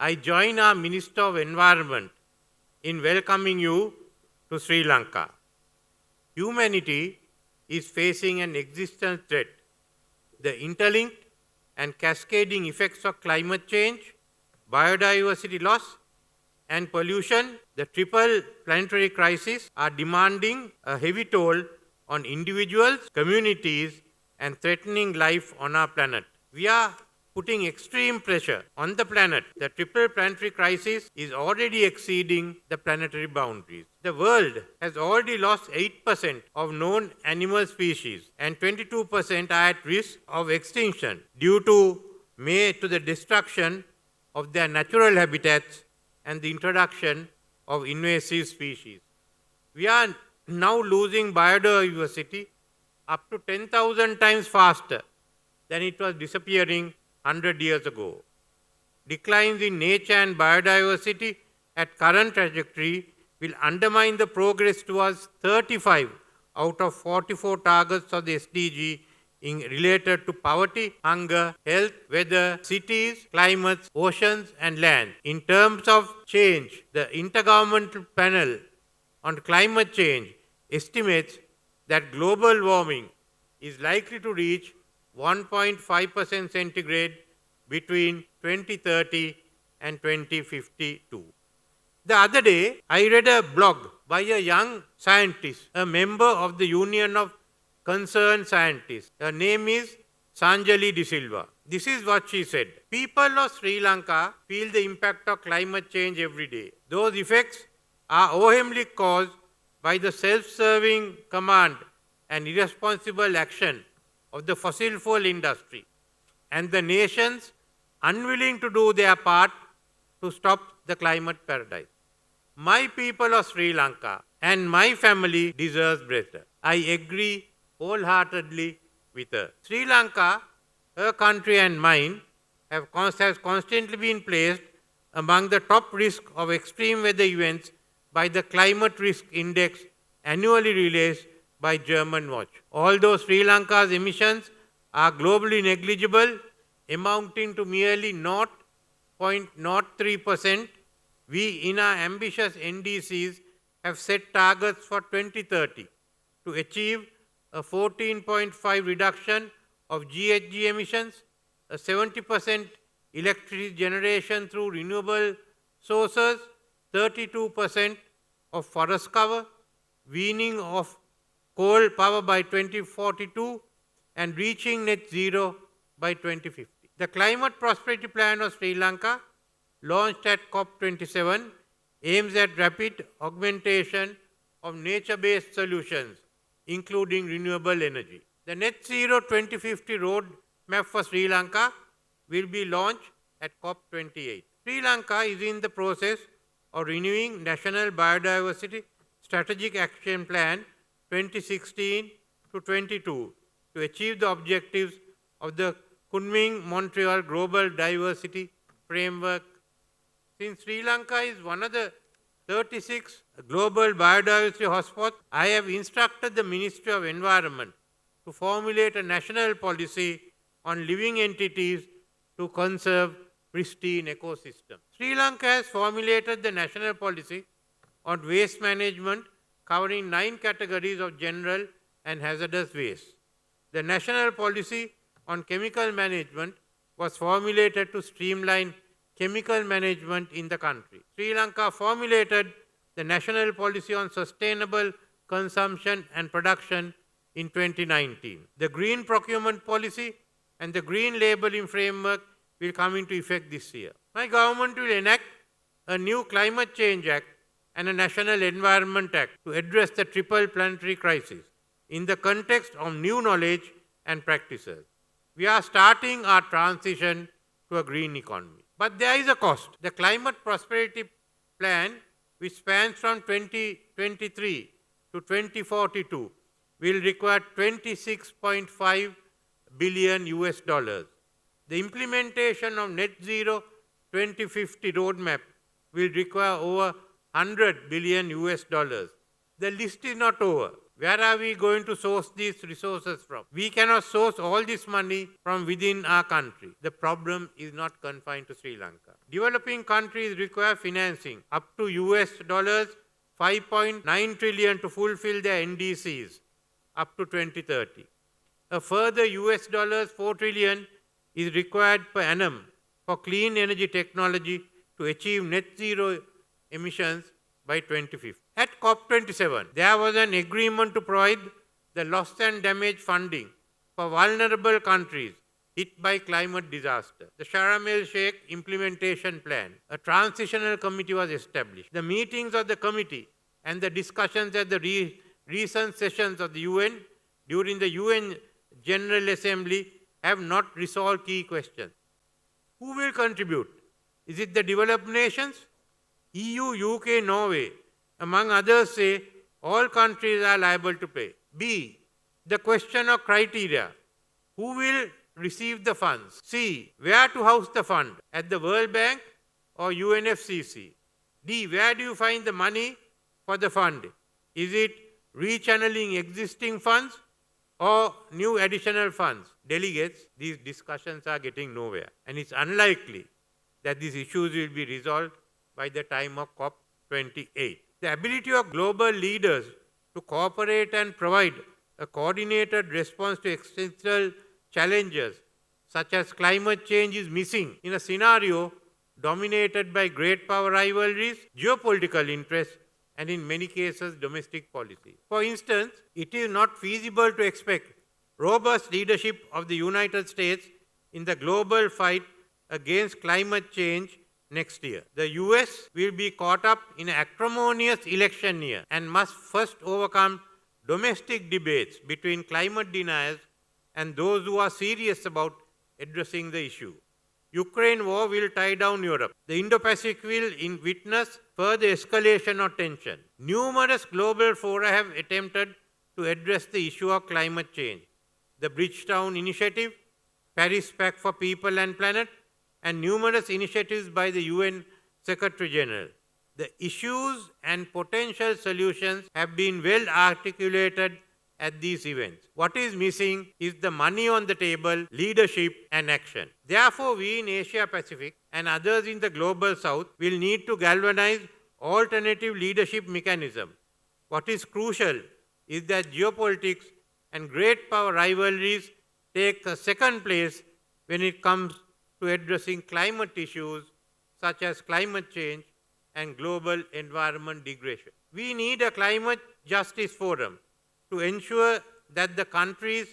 I join our Minister of Environment in welcoming you to Sri Lanka. Humanity is facing an existential threat. The interlinked and cascading effects of climate change, biodiversity loss, and pollution, the triple planetary crisis, are demanding a heavy toll on individuals, communities, and threatening life on our planet. We are putting extreme pressure on the planet. The triple planetary crisis is already exceeding the planetary boundaries. The world has already lost 8% of known animal species, and 22% are at risk of extinction due to the destruction of their natural habitats and the introduction of invasive species. We are now losing biodiversity up to 10,000 times faster than it was disappearing 100 years ago. Declines in nature and biodiversity at current trajectory will undermine the progress towards 35 out of 44 targets of the SDG related to poverty, hunger, health, weather, cities, climates, oceans, and land. In terms of change, the Intergovernmental Panel on Climate Change estimates that global warming is likely to reach 1.5% centigrade between 2030 and 2052. The other day, I read a blog by a young scientist, a member of the Union of Concerned Scientists. Her name is Sanjali De Silva. This is what she said. People of Sri Lanka feel the impact of climate change every day. Those effects are overwhelmingly caused by the self-serving command and irresponsible action of the fossil fuel industry and the nations unwilling to do their part to stop the climate paradise. My people of Sri Lanka and my family deserves better. I agree wholeheartedly with her. Sri Lanka, her country and mine, has constantly been placed among the top risk of extreme weather events by the Climate Risk Index annually released by German Watch. Although Sri Lanka's emissions are globally negligible, amounting to merely 0.03%, we in our ambitious NDCs have set targets for 2030 to achieve a 14.5 reduction of GHG emissions, a 70% electricity generation through renewable sources, 32% of forest cover, weaning of coal power by 2042, and reaching net zero by 2050. The Climate Prosperity Plan of Sri Lanka, launched at COP27, aims at rapid augmentation of nature-based solutions, including renewable energy. The Net Zero 2050 roadmap for Sri Lanka will be launched at COP28. Sri Lanka is in the process of renewing National Biodiversity Strategic Action Plan 2016 to 22 to achieve the objectives of the Kunming-Montreal Global Diversity Framework. Since Sri Lanka is one of the 36 global biodiversity hotspots, I have instructed the Ministry of Environment to formulate a national policy on living entities to conserve pristine ecosystems. Sri Lanka has formulated the national policy on waste management covering 9 categories of general and hazardous waste. The national policy on chemical management was formulated to streamline chemical management in the country. Sri Lanka formulated the national policy on sustainable consumption and production in 2019. The green procurement policy and the green labeling framework will come into effect this year. My government will enact a new Climate Change Act and a National Environment Act to address the triple planetary crisis in the context of new knowledge and practices. We are starting our transition to a green economy. But there is a cost. The Climate Prosperity Plan, which spans from 2023 to 2042, will require $26.5 billion US dollars. The implementation of Net Zero 2050 roadmap will require over $100 billion US dollars. The list is not over. Where are we going to source these resources from? We cannot source all this money from within our country. The problem is not confined to Sri Lanka. Developing countries require financing up to US dollars 5.9 trillion to fulfill their NDCs up to 2030. A further US dollars 4 trillion is required per annum for clean energy technology to achieve net zero emissions by 2050. At COP27, there was an agreement to provide the loss and damage funding for vulnerable countries hit by climate disaster. The Sharm el-Sheikh Implementation Plan, a transitional committee was established. The meetings of the committee and the discussions at the recent sessions of the UN during the UN General Assembly have not resolved key questions. Who will contribute? Is it the developed nations? EU, UK, Norway, among others, say all countries are liable to pay. B, the question of criteria. Who will receive the funds? C, where to house the fund? At the World Bank or UNFCCC? D, where do you find the money for the fund? Is it rechanneling existing funds or new additional funds? Delegates, these discussions are getting nowhere, and it's unlikely that these issues will be resolved by the time of COP28. The ability of global leaders to cooperate and provide a coordinated response to existential challenges such as climate change is missing in a scenario dominated by great power rivalries, geopolitical interests, and in many cases domestic policy. For instance, it is not feasible to expect robust leadership of the United States in the global fight against climate change next year. The US will be caught up in an acrimonious election year and must first overcome domestic debates between climate deniers and those who are serious about addressing the issue. Ukraine war will tie down Europe. The Indo-Pacific will witness further escalation of tension. Numerous global fora have attempted to address the issue of climate change. The Bridgetown Initiative, Paris Pact for People and Planet, and numerous initiatives by the UN Secretary General. The issues and potential solutions have been well articulated at these events. What is missing is the money on the table, leadership, and action. Therefore, we in Asia Pacific and others in the global south will need to galvanize alternative leadership mechanisms. What is crucial is that geopolitics and great power rivalries take a second place when it comes to addressing climate issues such as climate change and global environment degradation. We need a climate justice forum to ensure that the countries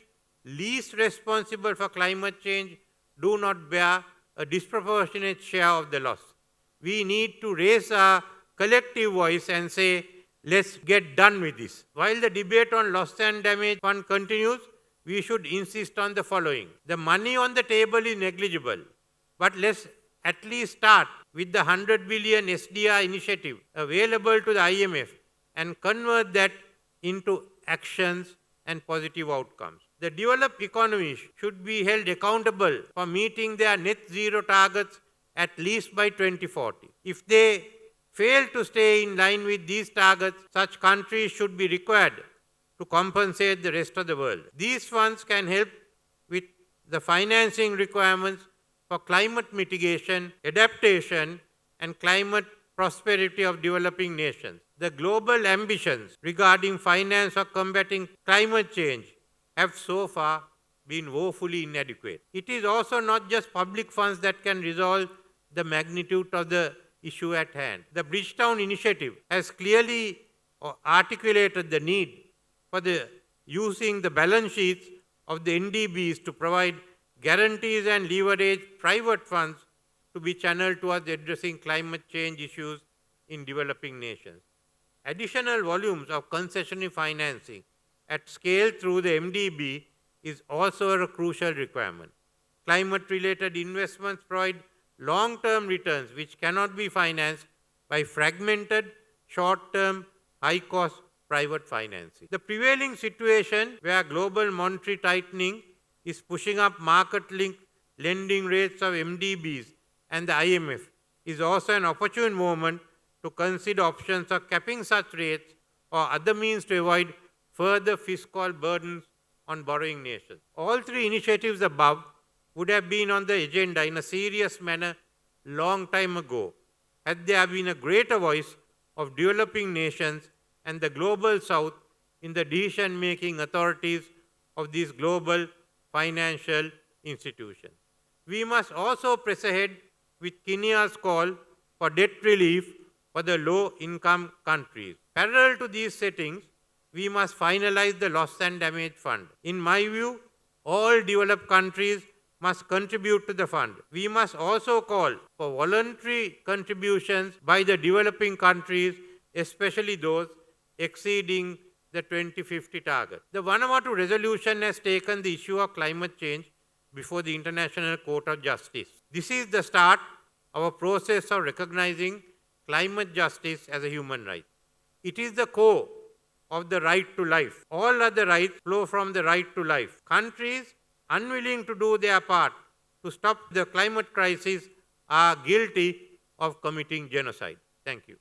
least responsible for climate change do not bear a disproportionate share of the loss. We need to raise our collective voice and say, let's get done with this. While the debate on loss and damage fund continues, we should insist on the following. The money on the table is negligible, but let's at least start with the 100 billion SDR initiative available to the IMF and convert that into actions and positive outcomes. The developed economies should be held accountable for meeting their net zero targets at least by 2040. If they fail to stay in line with these targets, such countries should be required to compensate the rest of the world. These funds can help with the financing requirements for climate mitigation, adaptation, and climate prosperity of developing nations. The global ambitions regarding finance or combating climate change have so far been woefully inadequate. It is also not just public funds that can resolve the magnitude of the issue at hand. The Bridgetown Initiative has clearly articulated the need for using the balance sheets of the NDBs to provide guarantees and leverage private funds to be channeled towards addressing climate change issues in developing nations. Additional volumes of concessionary financing at scale through the MDB is also a crucial requirement. Climate-related investments provide long-term returns which cannot be financed by fragmented, short-term, high-cost private financing. The prevailing situation where global monetary tightening is pushing up market-linked lending rates of MDBs and the IMF is also an opportune moment to consider options of capping such rates or other means to avoid further fiscal burdens on borrowing nations. All three initiatives above would have been on the agenda in a serious manner long time ago had there been a greater voice of developing nations and the global south in the decision-making authorities of these global financial institutions. We must also press ahead with Kenya's call for debt relief for the low-income countries. Parallel to these settings, we must finalize the loss and damage fund. In my view, all developed countries must contribute to the fund. We must also call for voluntary contributions by the developing countries, especially those exceeding the 2050 target. The Vanuatu resolution has taken the issue of climate change before the International Court of Justice. This is the start of a process of recognizing climate justice as a human right. It is the core of the right to life. All other rights flow from the right to life. Countries unwilling to do their part to stop the climate crisis are guilty of committing genocide. Thank you.